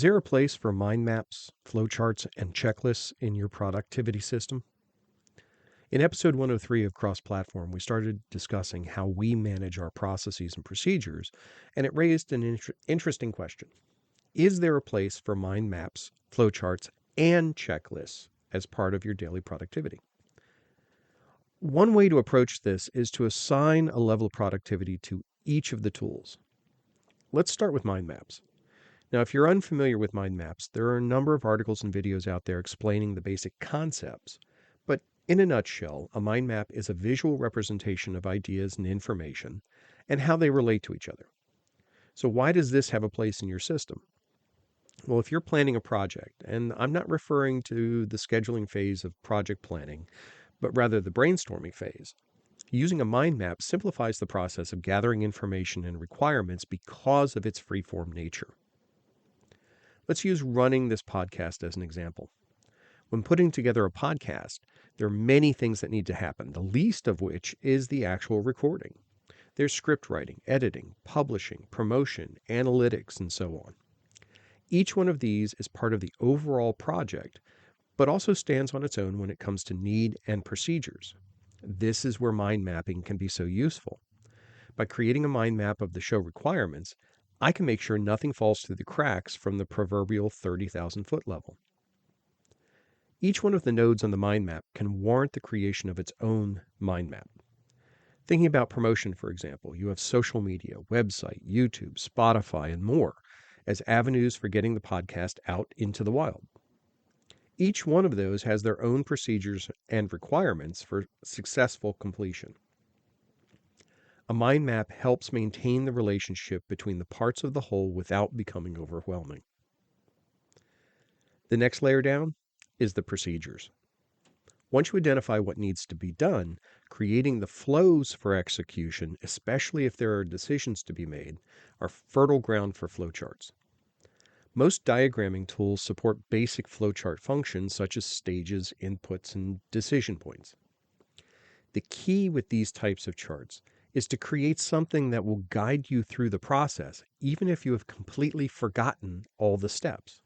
Is there a place for mind maps, flowcharts, and checklists in your productivity system? In episode 103 of Cross Platform, we started discussing how we manage our processes and procedures, and it raised an interesting question. Is there a place for mind maps, flowcharts, and checklists as part of your daily productivity? One way to approach this is to assign a level of productivity to each of the tools. Let's start with mind maps. Now, if you're unfamiliar with mind maps, there are a number of articles and videos out there explaining the basic concepts. But in a nutshell, a mind map is a visual representation of ideas and information and how they relate to each other. So why does this have a place in your system? Well, if you're planning a project, and I'm not referring to the scheduling phase of project planning, but rather the brainstorming phase, using a mind map simplifies the process of gathering information and requirements because of its free-form nature. Let's use running this podcast as an example. When putting together a podcast, there are many things that need to happen, the least of which is the actual recording. There's script writing, editing, publishing, promotion, analytics, and so on. Each one of these is part of the overall project, but also stands on its own when it comes to need and procedures. This is where mind mapping can be so useful. By creating a mind map of the show requirements, I can make sure nothing falls through the cracks from the proverbial 30,000-foot level. Each one of the nodes on the mind map can warrant the creation of its own mind map. Thinking about promotion, for example, you have social media, website, YouTube, Spotify, and more as avenues for getting the podcast out into the wild. Each one of those has their own procedures and requirements for successful completion. A mind map helps maintain the relationship between the parts of the whole without becoming overwhelming. The next layer down is the procedures. Once you identify what needs to be done, creating the flows for execution, especially if there are decisions to be made, are fertile ground for flowcharts. Most diagramming tools support basic flowchart functions such as stages, inputs, and decision points. The key with these types of charts is to create something that will guide you through the process, even if you have completely forgotten all the steps.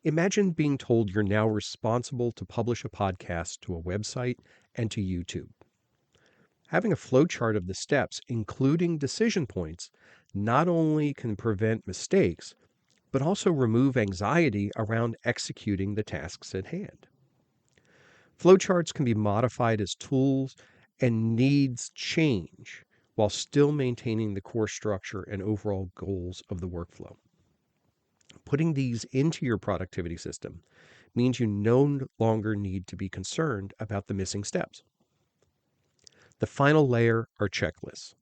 Imagine being told you're now responsible to publish a podcast to a website and to YouTube. Having a flowchart of the steps, including decision points, not only can prevent mistakes, but also remove anxiety around executing the tasks at hand. Flowcharts can be modified as tools and needs change while still maintaining the core structure and overall goals of the workflow. Putting these into your productivity system means you no longer need to be concerned about the missing steps. The final layer are checklists.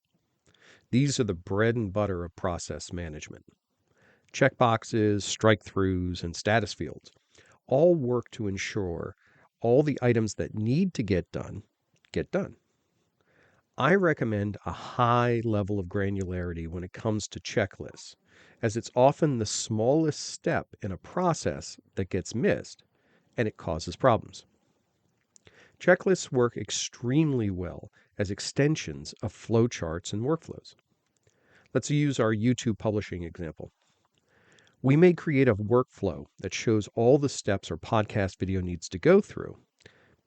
These are the bread and butter of process management. Checkboxes, strike-throughs, and status fields all work to ensure all the items that need to get done get done. I recommend a high level of granularity when it comes to checklists, as it's often the smallest step in a process that gets missed, and it causes problems. Checklists work extremely well as extensions of flowcharts and workflows. Let's use our YouTube publishing example. We may create a workflow that shows all the steps our podcast video needs to go through.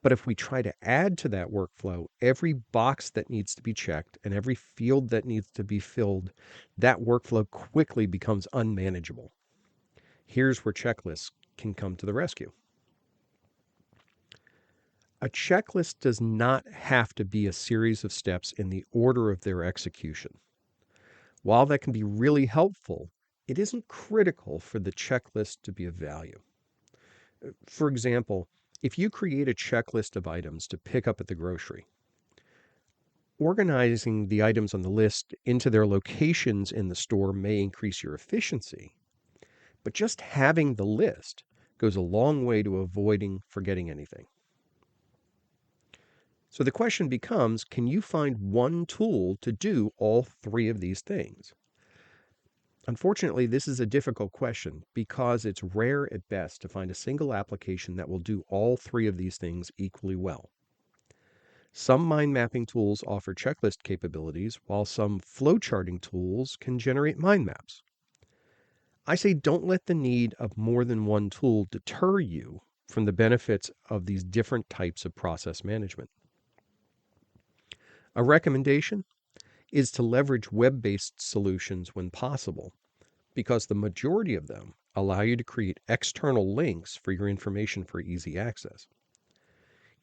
But if we try to add to that workflow every box that needs to be checked and every field that needs to be filled, that workflow quickly becomes unmanageable. Here's where checklists can come to the rescue. A checklist does not have to be a series of steps in the order of their execution. While that can be really helpful, it isn't critical for the checklist to be of value. For example, if you create a checklist of items to pick up at the grocery, organizing the items on the list into their locations in the store may increase your efficiency, but just having the list goes a long way to avoiding forgetting anything. So the question becomes, can you find one tool to do all three of these things? Unfortunately, this is a difficult question because it's rare at best to find a single application that will do all three of these things equally well. Some mind mapping tools offer checklist capabilities, while some flowcharting tools can generate mind maps. I say don't let the need of more than one tool deter you from the benefits of these different types of process management. A recommendation is to leverage web-based solutions when possible, because the majority of them allow you to create external links for your information for easy access.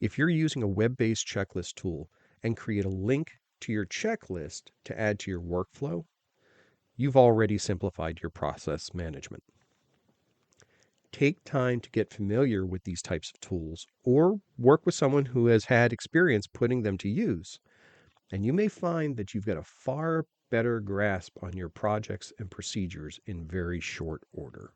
If you're using a web-based checklist tool and create a link to your checklist to add to your workflow, you've already simplified your process management. Take time to get familiar with these types of tools or work with someone who has had experience putting them to use, and you may find that you've got a far better grasp on your projects and procedures in very short order.